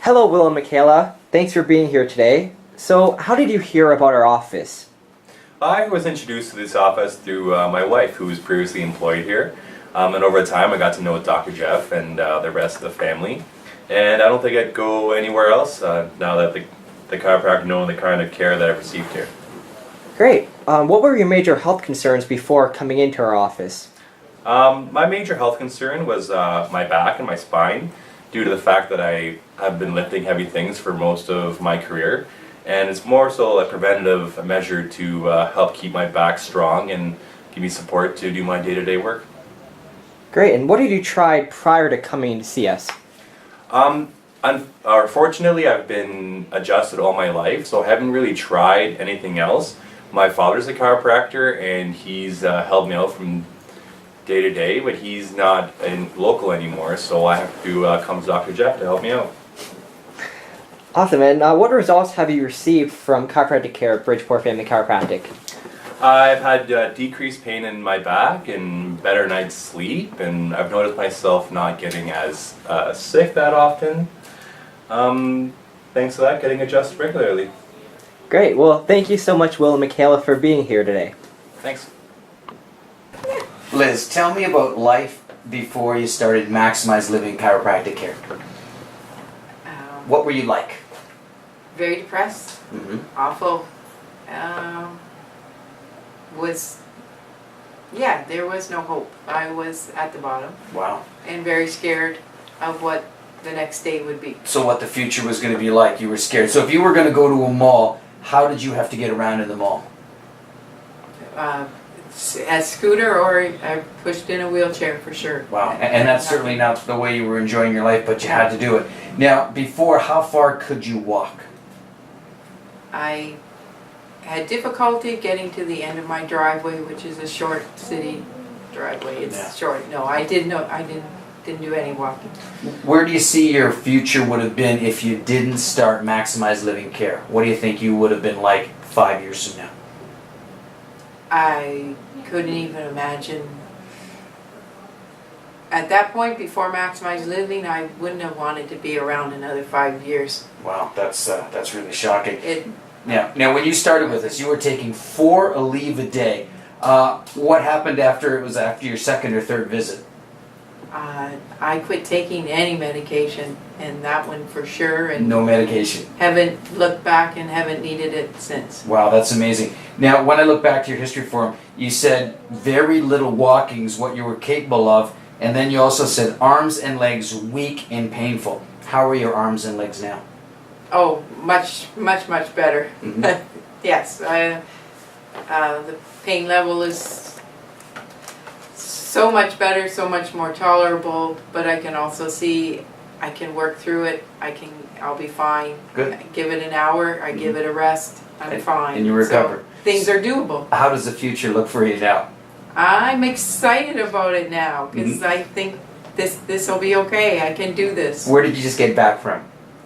Hello, Will and Michaela. Thanks for being here today. So, how did you hear about our office? I was introduced to this office through my wife, who was previously employed here. And over time, I got to know Dr. Jeff and the rest of the family. And I don't think I'd go anywhere else now that the chiropractor knowing the kind of care that I've received here. Great. What were your major health concerns before coming into our office? My major health concern was my back and my spine, due to the fact that I have been lifting heavy things for most of my career. And it's more so a preventative measure to help keep my back strong and give me support to do my day-to-day work. Great. And what had you tried prior to coming to see us? Unfortunately, I've been adjusted all my life, so I haven't really tried anything else. My father's a chiropractor, and he's helped me out from day to day, but he's not local anymore, so I have to come to Dr. Jeff to help me out. Awesome. And what results have you received from chiropractic care at Bridgeport Family Chiropractic? I've had decreased pain in my back and better night's sleep, and I've noticed myself not getting as sick that often. Thanks to that, getting adjusted regularly. Great. Well, thank you so much, Will and Michaela, for being here today. Thanks. Liz, tell me about life before you started Maximize Living Chiropractic Care. What were you like? Very depressed, awful. There was no hope. I was at the bottom. Wow. And very scared of what the next day would be. So what the future was going to be like, you were scared. So if you were going to go to a mall, how did you have to get around in the mall? A scooter, or I pushed in a wheelchair for sure. Wow. And that's certainly not the way you were enjoying your life, but you had to do it. Now, before, how far could you walk? I had difficulty getting to the end of my driveway, which is a short city driveway. It's short. No, I didn't do any walking. Where do you see your future would have been if you didn't start Maximize Living Care? What do you think you would have been like 5 years from now? I couldn't even imagine. At that point, before Maximize Living, I wouldn't have wanted to be around another 5 years. Wow, that's really shocking. Now, when you started with us, you were taking 4 Aleve a day. What happened after your second or third visit? I quit taking any medication, and that one for sure. And no medication. Haven't looked back and haven't needed it since. Wow, that's amazing. Now, when I look back to your history form, you said very little walking is what you were capable of, and then you also said arms and legs weak and painful. How are your arms and legs now? Oh, much better. Yes, the pain level is so much better, so much more tolerable, but I can also see I can work through it. I'll be fine. Good. I give it an hour, I give it a rest, I'm fine. And you recover. So things are doable. How does the future look for you now? I'm excited about it now, because I think this will be okay. I can do this. Where did you just get back from?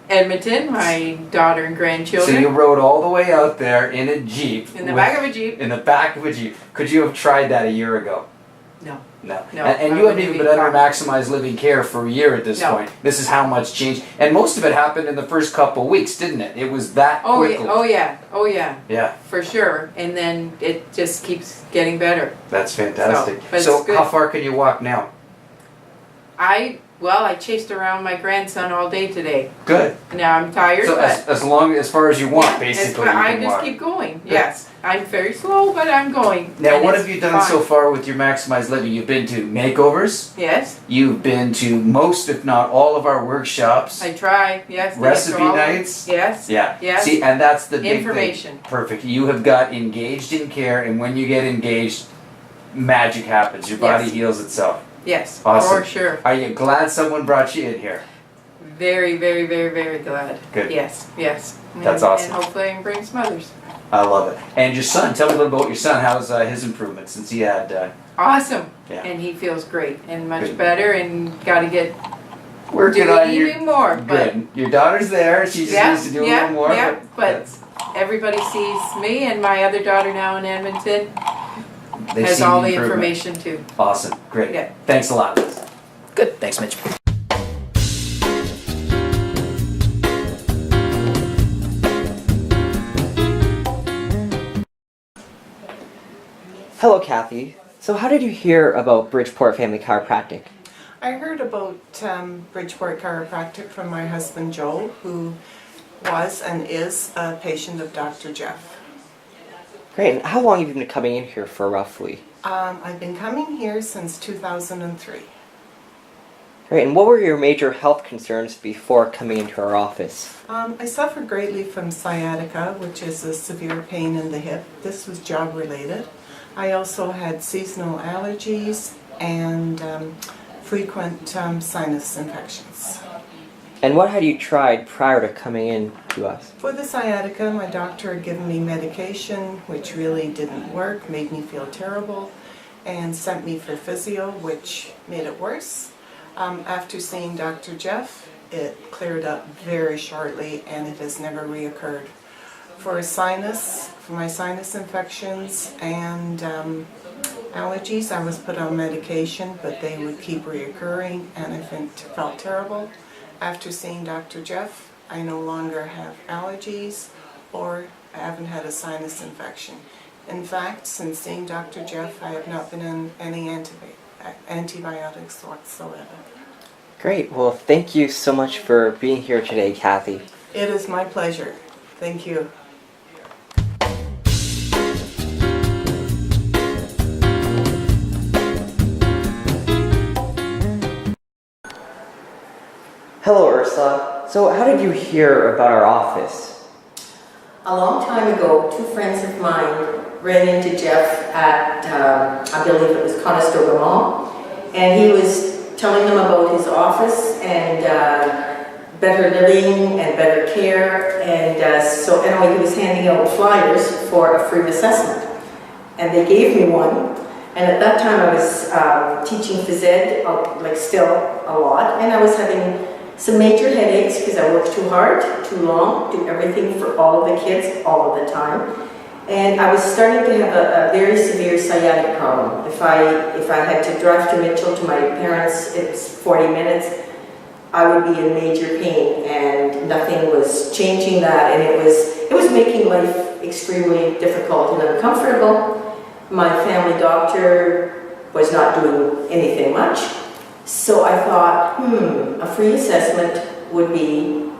Edmonton, my daughter and grandchildren. So you rode all the way out there in a Jeep. In the back of a Jeep. In the back of a Jeep. Could you have tried that a year ago? No. No. No, And you haven't even been under Maximize Living Care for a year at this point. This is how much changed. And most of it happened in the first couple of weeks, didn't it? It was that quickly. Oh yeah. Yeah. For sure. And then it just keeps getting better. That's fantastic. So how far can you walk now? I chased around my grandson all day today. Good. Now I'm tired, so but as far as you want, basically. I just keep going. Good. Yes. I'm very slow, but I'm going. Now, what have you done so far with your Maximize Living? You've been to makeovers. Yes. You've been to most, if not all, of our workshops. I try. Yes. Recipe nights. Yes. Yeah. Yes. See, and that's the big information. Thing. Perfect. You have got engaged in care, and when you get engaged, magic happens. Your body heals itself. Yes. Awesome. For sure. Are you glad someone brought you in here? Very, very, very, very glad. Good. Yes. That's awesome. And hopefully I can bring some others. I love it. And your son, tell me a little about your son. How's his improvement since he had... Awesome. Yeah. And he feels great and much Good. better, and got to get working do on even more. Good. Your daughter's there. She just needs to do a little more. Yeah, but everybody sees me, and my other daughter now in Edmonton has all the information too. Awesome. Great. Yeah. Thanks a lot, Liz. Good. Thanks, Mitch. Hello, Kathy. So how did you hear about Bridgeport Family Chiropractic? I heard about Bridgeport Chiropractic from my husband Joe, who was and is a patient of Dr. Jeff. Great. And how long have you been coming in here for roughly? I've been coming here since 2003. Great. And what were your major health concerns before coming into our office? I suffer greatly from sciatica, which is a severe pain in the hip. This was job related. I also had seasonal allergies and frequent sinus infections. And what had you tried prior to coming in to us? For the sciatica, my doctor had given me medication, which really didn't work, made me feel terrible, and sent me for physio, which made it worse. After seeing Dr. Jeff, it cleared up very shortly, and it has never reoccurred. For my sinus infections and allergies, I was put on medication, but they would keep reoccurring, and I felt terrible. After seeing Dr. Jeff, I no longer have allergies or I haven't had a sinus infection. In fact, since seeing Dr. Jeff, I have not been on any antibiotics whatsoever. Great. Well, thank you so much for being here today, Kathy. It is my pleasure. Thank you. Hello, Ursa. So how did you hear about our office? A long time ago, two friends of mine ran into Jeff at, I believe it was Conestoga Mall, and he was telling them about his office and better living and better care, and so anyway, he was handing out flyers for a free assessment, and they gave me one, and at that time I was teaching phys ed, like still a lot, and I was having some major headaches because I worked too hard, too long, do everything for all of the kids all of the time. And I was starting to have a very severe sciatic problem. If I had to drive to Mitchell to my parents, it's 40 minutes, I would be in major pain, and nothing was changing that, and it was making life extremely difficult and uncomfortable. My family doctor was not doing anything much. So I thought, a free assessment would be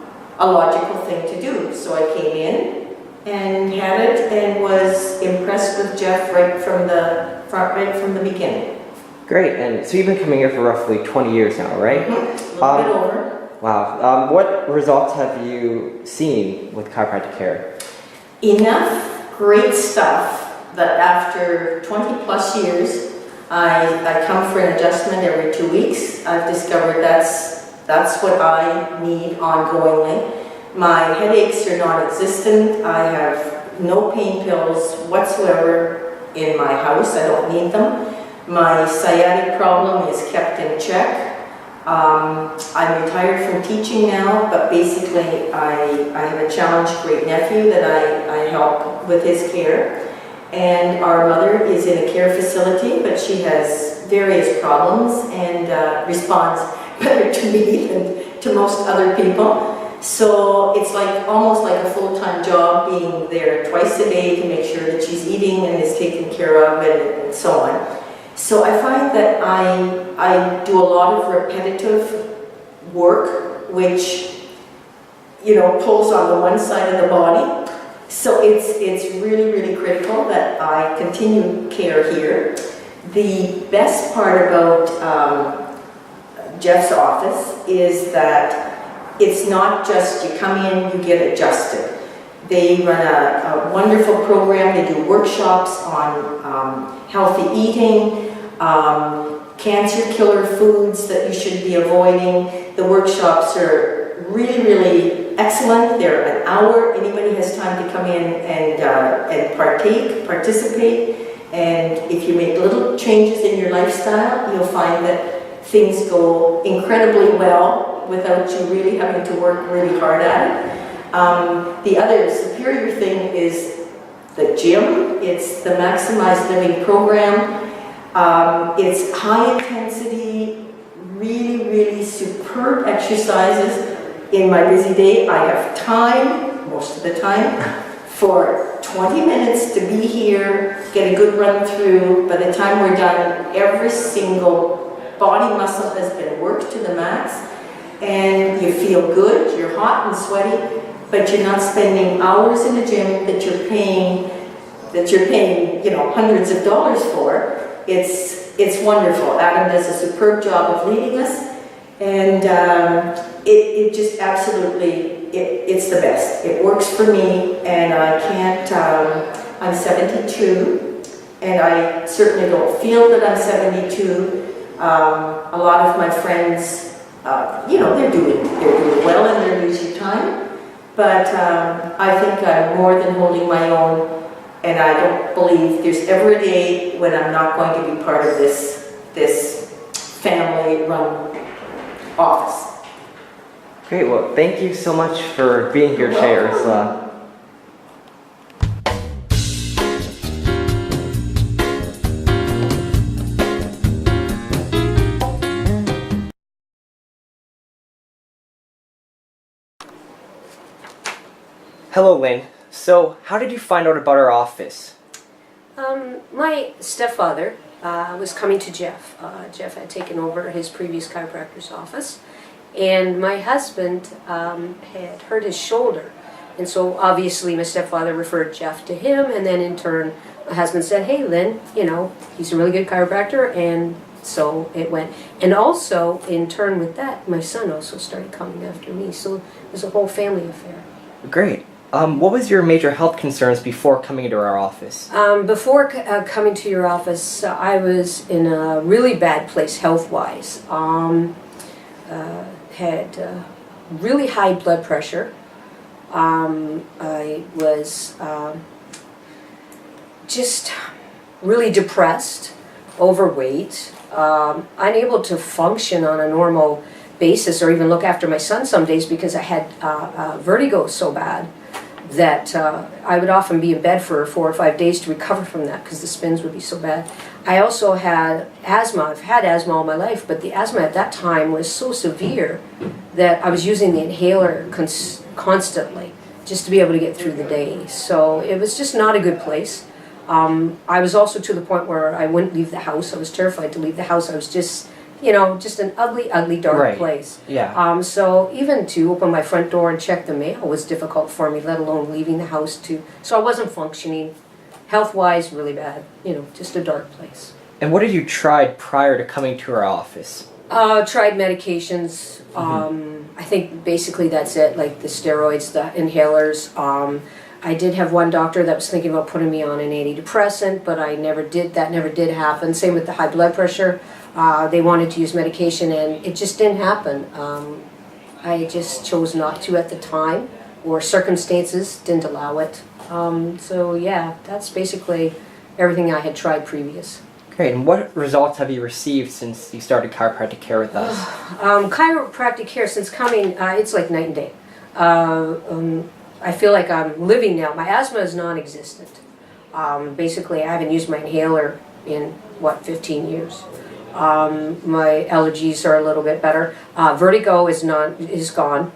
a logical thing to do. So I came in and had it and was impressed with Jeff right from the beginning. Great. And so you've been coming here for roughly 20 years now, right? A little bit over. Wow. What results have you seen with chiropractic care? Enough great stuff that after 20 plus years, I come for an adjustment every 2 weeks. I've discovered that's what I need ongoingly. My headaches are non-existent. I have no pain pills whatsoever in my house. I don't need them. My sciatic problem is kept in check. I'm retired from teaching now, but basically I have a challenged great nephew that I help with his care. And our mother is in a care facility, but she has various problems and responds better to me than to most other people. So it's like almost like a full-time job being there twice a day to make sure that she's eating and is taken care of and so on. So I find that I do a lot of repetitive work, which, pulls on the one side of the body. So it's really, really critical that I continue care here. The best part about Jeff's office is that it's not just you come in, you get adjusted. They run a wonderful program. They do workshops on healthy eating, cancer killer foods that you should be avoiding. The workshops are really, really excellent. They're an hour. Anybody has time to come in and participate. And if you make little changes in your lifestyle, you'll find that things go incredibly well without you really having to work really hard at it. The other superior thing is the gym. It's the Maximized Living program. It's high intensity, really, really superb exercises. In my busy day, I have time, most of the time, for 20 minutes to be here, get a good run through. By the time we're done, every single body muscle has been worked to the max, and you feel good, you're hot and sweaty, but you're not spending hours in a gym that you're paying, you know, hundreds of dollars for. It's wonderful. Adam does a superb job of leading us, and it just absolutely, it's the best. It works for me, and I can't, I'm 72, and I certainly don't feel that I'm 72. A lot of my friends, you know, they're doing well in their leisure time, but I think I'm more than holding my own, and I don't believe there's ever a day when I'm not going to be part of this family-run office. Great. Well, thank you so much for being here today, Ursula. Hello, Lynn. So, how did you find out about our office? My stepfather was coming to Jeff. Jeff had taken over his previous chiropractor's office, and my husband had hurt his shoulder. And so obviously my stepfather referred Jeff to him, and then in turn my husband said, hey Lynn, you know, he's a really good chiropractor, and so it went. And also in turn with that, my son also started coming after me, so it was a whole family affair. Great. What was your major health concerns before coming into our office? Before coming to your office, I was in a really bad place health-wise. Had really high blood pressure. I was just really depressed, overweight, unable to function on a normal basis or even look after my son some days because I had vertigo so bad that I would often be in bed for 4 or 5 days to recover from that because the spins would be so bad. I also had asthma. I've had asthma all my life, but the asthma at that time was so severe that I was using the inhaler constantly just to be able to get through the day. So it was just not a good place. I was also to the point where I wouldn't leave the house. I was terrified to leave the house. I was just, you know, just an ugly, ugly, dark place. Yeah. So even to open my front door and check the mail was difficult for me, let alone leaving the house to. So I wasn't functioning. Health-wise, really bad. You know, just a dark place. And what had you tried prior to coming to our office? Tried medications. I think basically that's it, like the steroids, the inhalers. I did have one doctor that was thinking about putting me on an antidepressant, but I never did. That never did happen. Same with the high blood pressure. They wanted to use medication, and it just didn't happen. I just chose not to at the time, or circumstances didn't allow it. So yeah, that's basically everything I had tried previous. Great. And what results have you received since you started chiropractic care with us? Chiropractic care, since coming, it's like night and day. I feel like I'm living now. My asthma is non-existent. Basically, I haven't used my inhaler in, 15 years. My allergies are a little bit better. Vertigo is gone.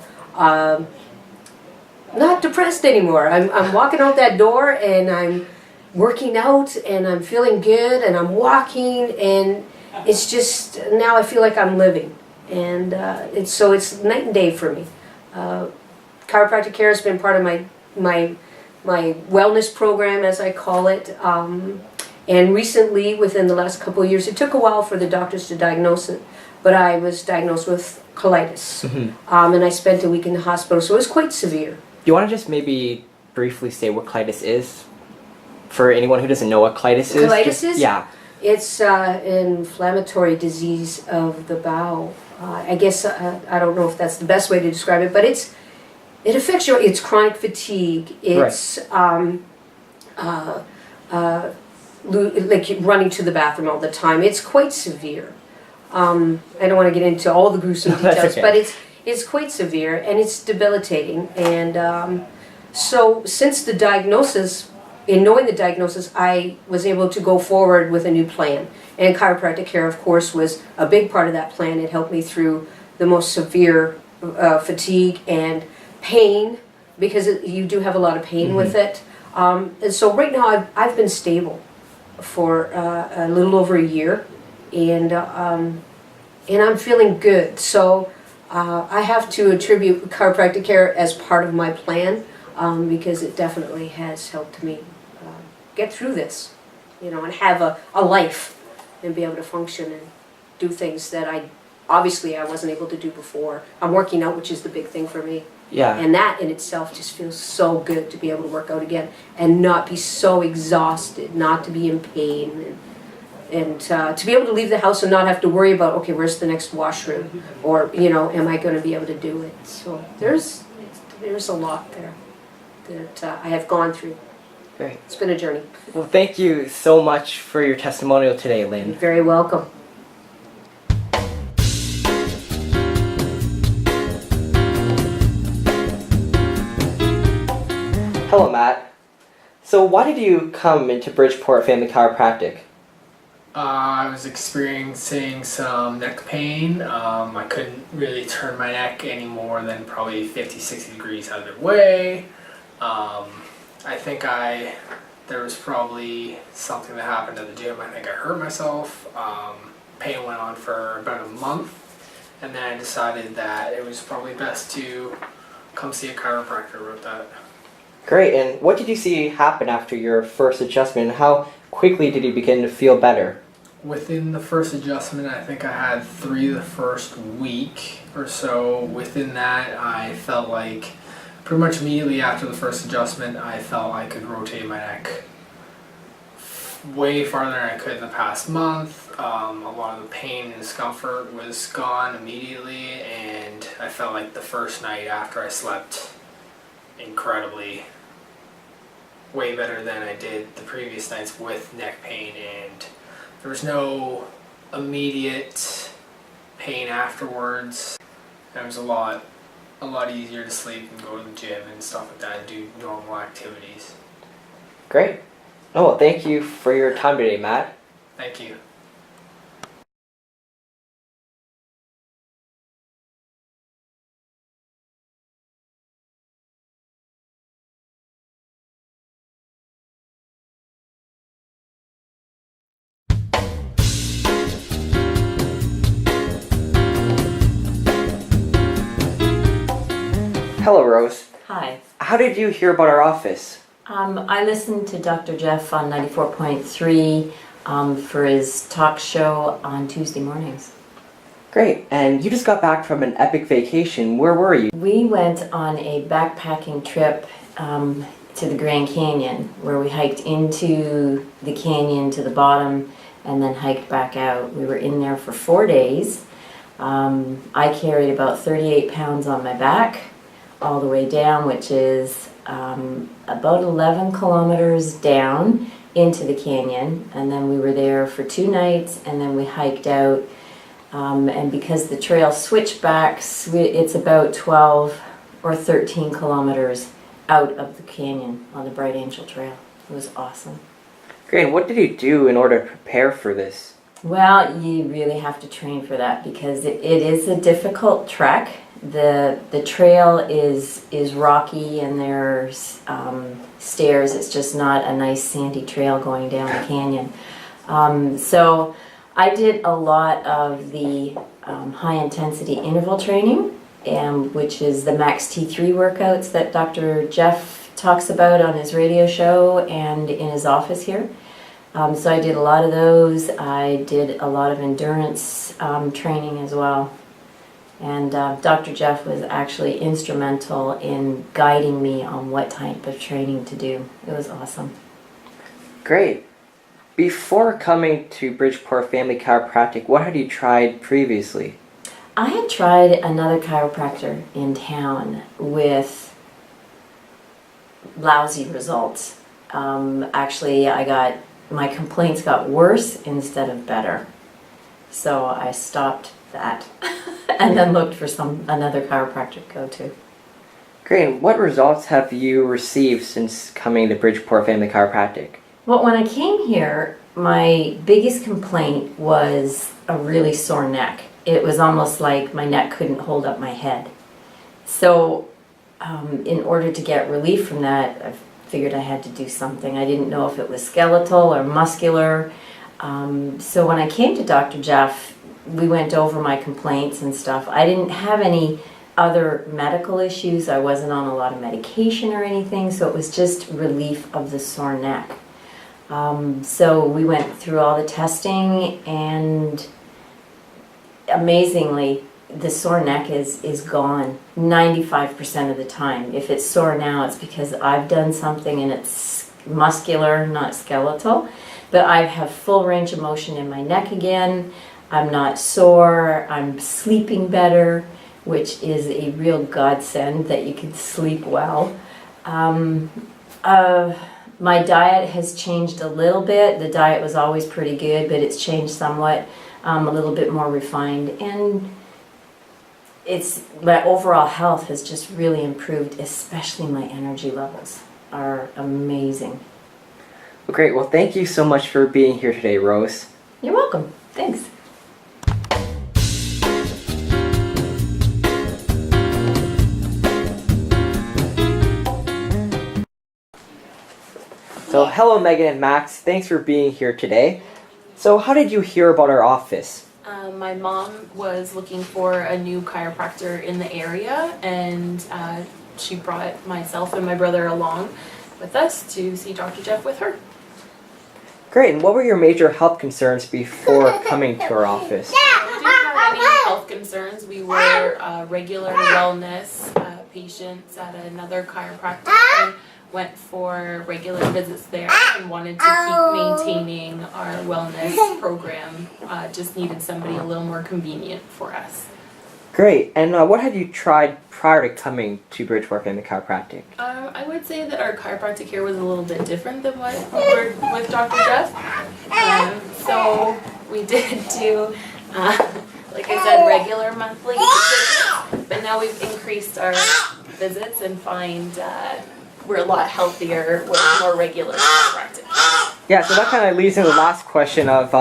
Not depressed anymore. I'm walking out that door and I'm working out and I'm feeling good and I'm walking, and it's just, now I feel like I'm living. And it's night and day for me. Chiropractic care has been part of my wellness program, as I call it. And recently, within the last couple of years, it took a while for the doctors to diagnose it, but I was diagnosed with colitis. And I spent a week in the hospital, so it was quite severe. Do you want to just maybe briefly say what colitis is? For anyone who doesn't know what colitis is? Colitis is? Yeah. It's an inflammatory disease of the bowel. I guess, I don't know if that's the best way to describe it, but it affects it's chronic fatigue. It's like running to the bathroom all the time. It's quite severe. I don't want to get into all the gruesome details, okay. but it's quite severe and it's debilitating. And so since the diagnosis, in knowing the diagnosis, I was able to go forward with a new plan. And chiropractic care, of course, was a big part of that plan. It helped me through the most severe fatigue and pain, because you do have a lot of pain with it. And so right now I've been stable for a little over a year, and I'm feeling good. So I have to attribute chiropractic care as part of my plan, because it definitely has helped me get through this, you know, and have a life and be able to function and do things that I wasn't able to do before. I'm working out, which is the big thing for me. Yeah. And that in itself just feels so good to be able to work out again and not be so exhausted, not to be in pain, and to be able to leave the house and not have to worry about, okay, where's the next washroom, or, you know, am I going to be able to do it? So there's a lot there that I have gone through. Great. It's been a journey. Well, thank you so much for your testimonial today, You're Lynn. very welcome. Hello, Matt. So why did you come into Bridgeport Family Chiropractic? I was experiencing some neck pain. I couldn't really turn my neck any more than probably 50-60 degrees out of the way. I think there was probably something that happened at the gym. I think I hurt myself. Pain went on for about a month, and then I decided that it was probably best to come see a chiropractor about that. Great, and what did you see happen after your first adjustment? How quickly did you begin to feel better? Within the first adjustment, I think I had 3 the first week or so. Within that, I felt like pretty much immediately after the first adjustment, I felt I could rotate my neck way farther than I could in the past month. A lot of the pain and discomfort was gone immediately, and I felt like the first night after I slept incredibly way better than I did the previous nights with neck pain, and there was no immediate pain afterwards. It was a lot easier to sleep and go to the gym and stuff like that and do normal activities. Great. Oh, well, thank you for your time today, Matt. Thank you. Hello, Rose. Hi. How did you hear about our office? I listened to Dr. Jeff on 94.3 for his talk show on Tuesday mornings. Great. And you just got back from an epic vacation. Where were you? We went on a backpacking trip to the Grand Canyon, where we hiked into the canyon to the bottom and then hiked back out. We were in there for 4 days. I carried about 38 pounds on my back all the way down, which is about 11 kilometers down into the canyon, and then we were there for 2 nights, and then we hiked out, and because the trail switchbacks, it's about 12 or 13 kilometers out of the canyon on the Bright Angel Trail. It was awesome. Great. And what did you do in order to prepare for this? Well, you really have to train for that because it is a difficult trek. The trail is rocky, and there's stairs. It's just not a nice sandy trail going down the canyon. So I did a lot of the high intensity interval training, which is the Max T3 workouts that Dr. Jeff talks about on his radio show and in his office here. So I did a lot of those. I did a lot of endurance training as well. And Dr. Jeff was actually instrumental in guiding me on what type of training to do. It was awesome. Great. Before coming to Bridgeport Family Chiropractic, what had you tried previously? I had tried another chiropractor in town with lousy results. Actually, my complaints got worse instead of better. So I stopped that and then looked for another chiropractor to go to. Great. And what results have you received since coming to Bridgeport Family Chiropractic? Well, when I came here, my biggest complaint was a really sore neck. It was almost like my neck couldn't hold up my head. So in order to get relief from that, I figured I had to do something. I didn't know if it was skeletal or muscular. So when I came to Dr. Jeff, we went over my complaints and stuff. I didn't have any other medical issues. I wasn't on a lot of medication or anything, so it was just relief of the sore neck. So we went through all the testing, and amazingly, the sore neck is gone 95% of the time. If it's sore now, it's because I've done something and it's muscular, not skeletal. But I have full range of motion in my neck again. I'm not sore. I'm sleeping better, which is a real godsend that you can sleep well. My diet has changed a little bit. The diet was always pretty good, but it's changed somewhat, a little bit more refined. And my overall health has just really improved, especially my energy levels are amazing. Well, great. Well, thank you so much for being here today, Rose. You're welcome. Thanks. So, hello, Megan and Max. Thanks for being here today. So, how did you hear about our office? My mom was looking for a new chiropractor in the area, and she brought myself and my brother along with us to see Dr. Jeff with her. Great. And what were your major health concerns before coming to our office? We didn't have any health concerns. We were regular wellness patients at another chiropractor and went for regular visits there and wanted to keep maintaining our wellness program. Just needed somebody a little more convenient for us. Great. And what had you tried prior to coming to Bridgeport Family Chiropractic? I would say that our chiropractic here was a little bit different than what we were with Dr. Jeff. So we did do, like I said, regular monthly visits, but now we've increased our visits and find we're a lot healthier with more regular chiropractic. Yeah, so that kind of leads into the last question of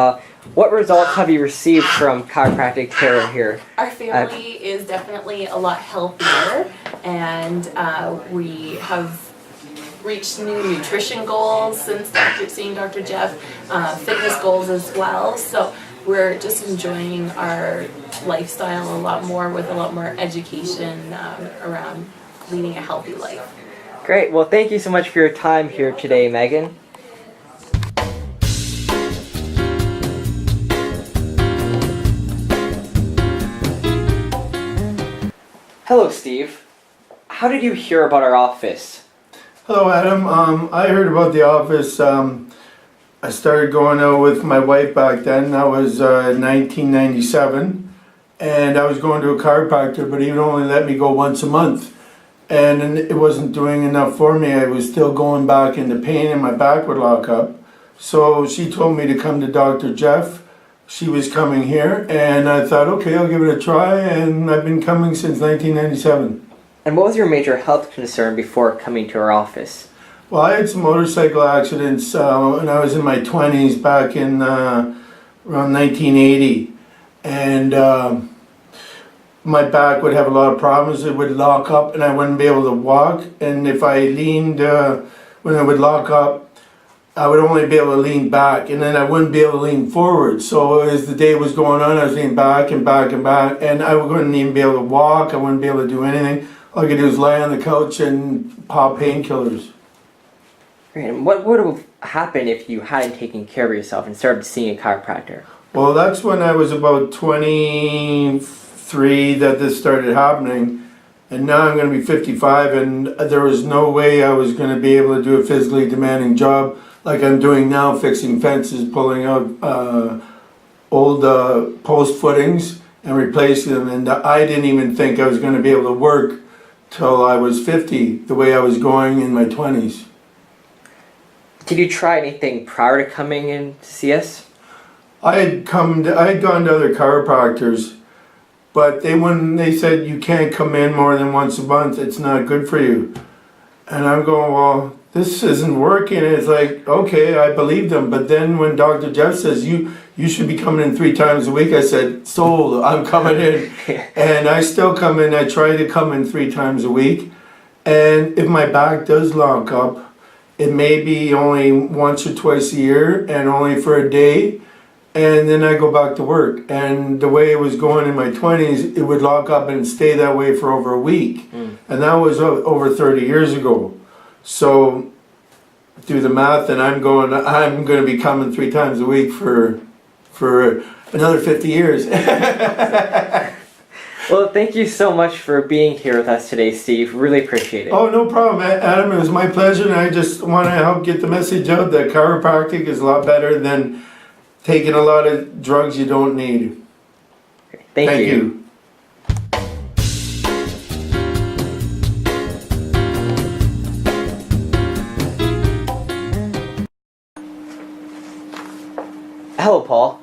what results have you received from chiropractic care here? Our family is definitely a lot healthier, and we have reached new nutrition goals since seeing Dr. Jeff, fitness goals as well. So we're just enjoying our lifestyle a lot more with a lot more education around leading a healthy life. Great. Well, thank you so much for your time here today, Megan. Hello, Steve. How did you hear about our office? Hello, Adam. I heard about the office. I started going out with my wife back then. That was 1997. And I was going to a chiropractor, but he would only let me go once a month. And it wasn't doing enough for me. I was still going back into pain and my back would lock up. So she told me to come to Dr. Jeff. She was coming here and I thought, okay, I'll give it a try, and I've been coming since 1997. And what was your major health concern before coming to our office? Well, I had some motorcycle accidents when I was in my 20s back in around 1980. And my back would have a lot of problems. It would lock up and I wouldn't be able to walk. And if I leaned, when it would lock up, I would only be able to lean back, and then I wouldn't be able to lean forward. So as the day was going on, I was leaning back and back and back, and I wouldn't even be able to walk. I wouldn't be able to do anything. All I could do was lie on the couch and pop painkillers. Great. And what would have happened if you hadn't taken care of yourself and started seeing a chiropractor? Well, that's when I was about 23 that this started happening. And now I'm going to be 55, and there was no way I was going to be able to do a physically demanding job like I'm doing now, fixing fences, pulling out old post footings and replacing them. And I didn't even think I was going to be able to work till I was 50, the way I was going in my 20s. Did you try anything prior to coming in to see us? I had gone to other chiropractors, but they said you can't come in more than once a month. It's not good for you. And I'm going, well, this isn't working. And it's like, okay, I believe them. But then when Dr. Jeff says you should be coming in 3 times a week, I said, sold, I'm coming in. And I still come in. I try to come in 3 times a week. And if my back does lock up, it may be only once or twice a year and only for a day, and then I go back to work. And the way it was going in my 20s, it would lock up and stay that way for over a week. And that was over 30 years ago. So do the math, and I'm going to be coming 3 times a week for another 50 years. Well, thank you so much for being here with us today, Steve. Really appreciate it. Oh, no problem, Adam. It was my pleasure, and I just want to help get the message out that chiropractic is a lot better than taking a lot of drugs you don't need. Thank you. Hello, Paul.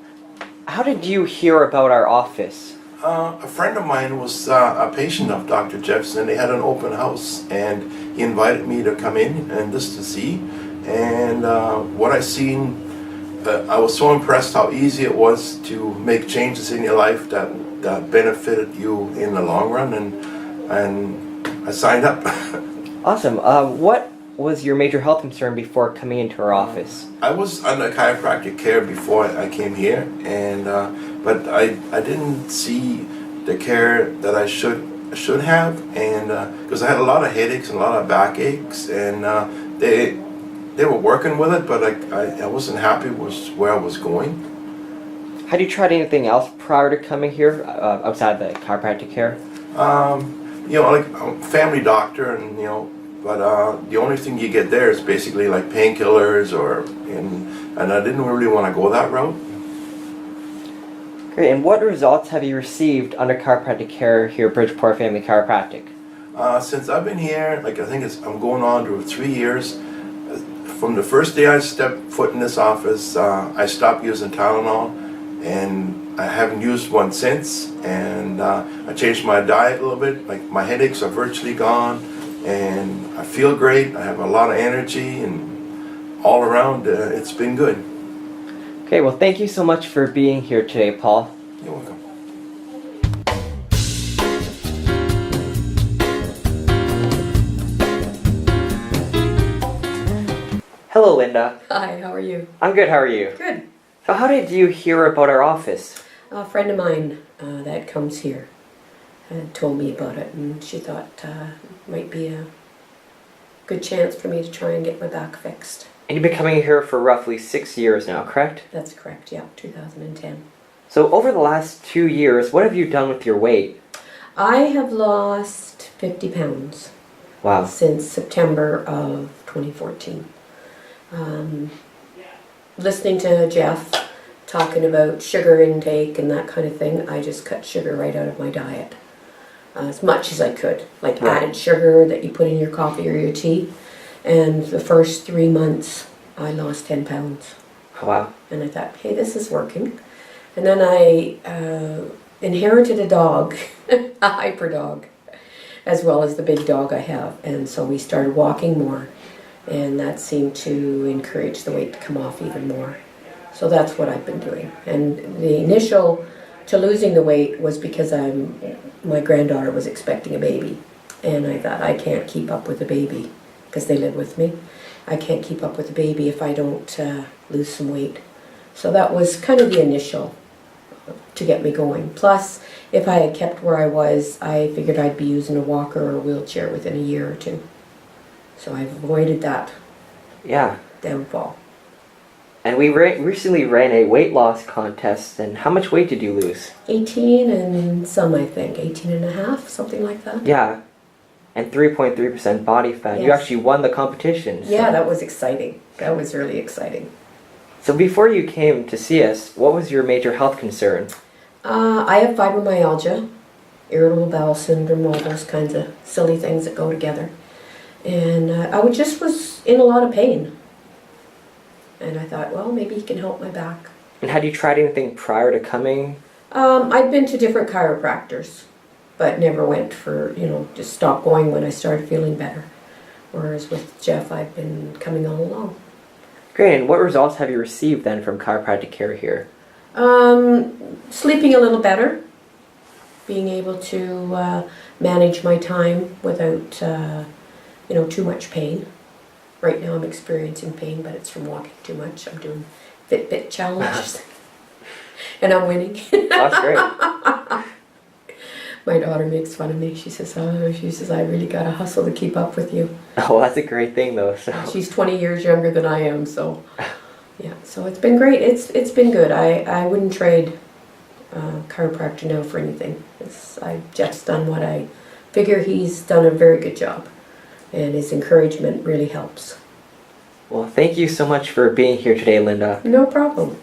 How did you hear about our office? A friend of mine was a patient of Dr. Jeff's, and they had an open house, and he invited me to come in and just to see. And what I seen, I was so impressed how easy it was to make changes in your life that benefited you in the long run, and I signed up. Awesome. What was your major health concern before coming into our office? I was under chiropractic care before I came here, and but I didn't see the care that I should have, and because I had a lot of headaches and a lot of backaches, and they were working with it, but I wasn't happy with where I was going. Had you tried anything else prior to coming here outside the chiropractic care? You know, like I'm a family doctor, and you know, but the only thing you get there is basically like painkillers, and I didn't really want to go that route. Great. And what results have you received under chiropractic care here at Bridgeport Family Chiropractic? Since I've been here, like I think I'm going on to 3 years. From the first day I stepped foot in this office, I stopped using Tylenol, and I haven't used one since. And I changed my diet a little bit. Like my headaches are virtually gone, and I feel great. I have a lot of energy, and all around, it's been good. Okay, well, thank you so much for being here today, Paul. You're welcome. Hello, Linda. Hi, how are you? I'm good, how are you? Good. So how did you hear about our office? A friend of mine that comes here had told me about it, and she thought it might be a good chance for me to try and get my back fixed. And you've been coming here for roughly 6 years now, correct? That's correct, yeah, 2010. So over the last 2 years, what have you done with your weight? I have lost 50 pounds. Wow. Since September of 2014. Listening to Jeff talking about sugar intake and that kind of thing, I just cut sugar right out of my diet. As much as I could. Like added sugar that you put in your coffee or your tea. And the first 3 months, I lost 10 pounds. Wow. And I thought, hey, this is working. And then I inherited a dog, a hyper dog, as well as the big dog I have. And so we started walking more. And that seemed to encourage the weight to come off even more. So that's what I've been doing. And the initial to losing the weight was because my granddaughter was expecting a baby. And I thought, I can't keep up with a baby, because they live with me. I can't keep up with the baby if I don't lose some weight. So that was kind of the initial to get me going. Plus, if I had kept where I was, I figured I'd be using a walker or a wheelchair within a year or two. So I've avoided that downfall. And we recently ran a weight loss contest, and how much weight did you lose? 18 and some, I think. 18 and a half, something like that. Yeah. And 3.3% body fat. Yes. You actually won the competition. So. Yeah, that was exciting. That was really exciting. So before you came to see us, what was your major health concern? I have fibromyalgia, irritable bowel syndrome, all those kinds of silly things that go together. And I was in a lot of pain. And I thought, well, maybe he can help my back. And had you tried anything prior to coming? I'd been to different chiropractors, but never went for, just stopped going when I started feeling better. Whereas with Jeff, I've been coming all along. Great, and what results have you received then from chiropractic care here? Sleeping a little better, being able to manage my time without, too much pain. Right now I'm experiencing pain, but it's from walking too much. I'm doing Fitbit challenges. And I'm winning. That's great. My daughter makes fun of me. She says, I really gotta hustle to keep up with you. Oh, that's a great thing though. So She's 20 years younger than I am, so yeah. So it's been great. It's been good. I wouldn't trade chiropractor now for anything. Jeff's done what I figure. He's done a very good job, and his encouragement really helps. well, thank you so much for being here today, Linda. No problem.